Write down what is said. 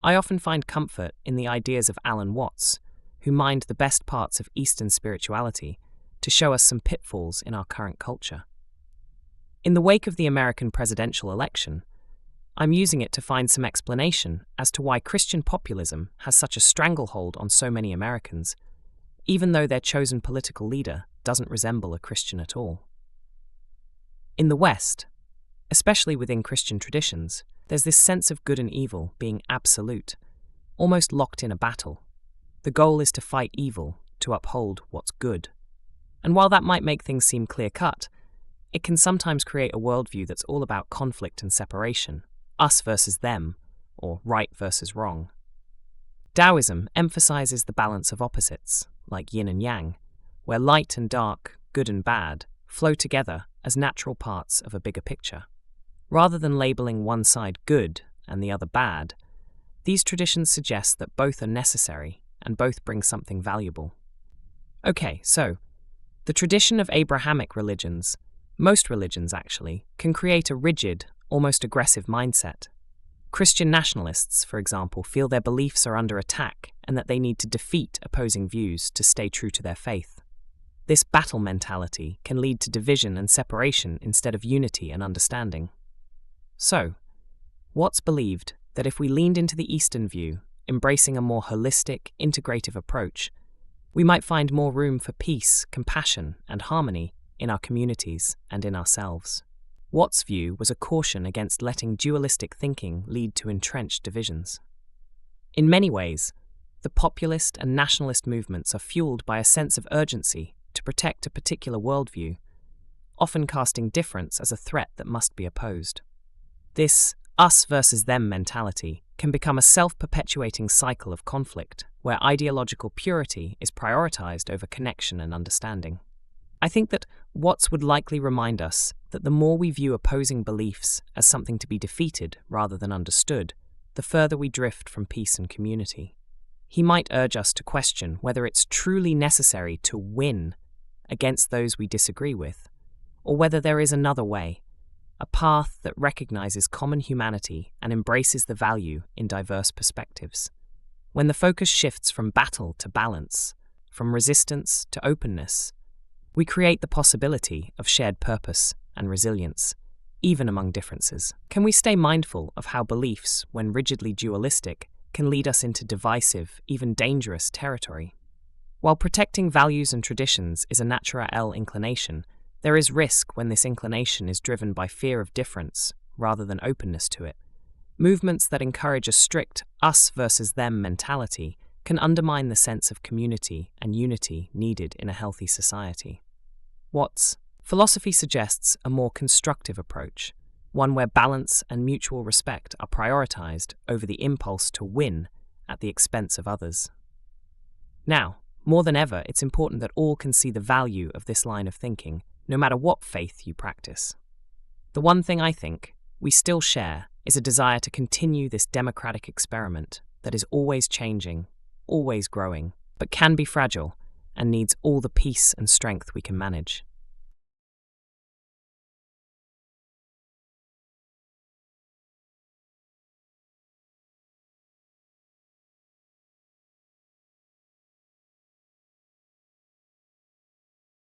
I often find comfort in the ideas of Alan Watts, who mined the best parts of Eastern spirituality to show us some pitfalls in our current culture. In the wake of the American presidential election, I'm using it to find some explanation as to why Christian populism has such a stranglehold on so many Americans, even though their chosen political leader doesn't resemble a Christian at all. In the West, especially within Christian traditions, there's this sense of good and evil being absolute, almost locked in a battle. The goal is to fight evil, to uphold what's good. And while that might make things seem clear-cut, it can sometimes create a worldview that's all about conflict and separation, us versus them, or right versus wrong. Taoism emphasizes the balance of opposites, like yin and yang, where light and dark, good and bad, flow together as natural parts of a bigger picture. Rather than labeling one side good and the other bad, these traditions suggest that both are necessary and both bring something valuable. Okay, so, the tradition of Abrahamic religions, most religions actually, can create a rigid, almost aggressive mindset. Christian nationalists, for example, feel their beliefs are under attack and that they need to defeat opposing views to stay true to their faith. This battle mentality can lead to division and separation instead of unity and understanding. So, Watts believed that if we leaned into the Eastern view, embracing a more holistic, integrative approach, we might find more room for peace, compassion, and harmony in our communities and in ourselves. Watts' view was a caution against letting dualistic thinking lead to entrenched divisions. In many ways, the populist and nationalist movements are fueled by a sense of urgency to protect a particular worldview, often casting difference as a threat that must be opposed. This us versus them mentality can become a self-perpetuating cycle of conflict where ideological purity is prioritized over connection and understanding. I think that Watts would likely remind us that the more we view opposing beliefs as something to be defeated rather than understood, the further we drift from peace and community. He might urge us to question whether it's truly necessary to win against those we disagree with, or whether there is another way, a path that recognizes common humanity and embraces the value in diverse perspectives. When the focus shifts from battle to balance, from resistance to openness, we create the possibility of shared purpose and resilience, even among differences. Can we stay mindful of how beliefs, when rigidly dualistic, can lead us into divisive, even dangerous territory? While protecting values and traditions is a natural inclination, there is risk when this inclination is driven by fear of difference rather than openness to it. Movements that encourage a strict us versus them mentality can undermine the sense of community and unity needed in a healthy society. Watts' philosophy suggests a more constructive approach, one where balance and mutual respect are prioritized over the impulse to win at the expense of others. Now, more than ever, it's important that all can see the value of this line of thinking, no matter what faith you practice. The one thing I think we still share is a desire to continue this democratic experiment that is always changing, always growing, but can be fragile and needs all the peace and strength we can manage.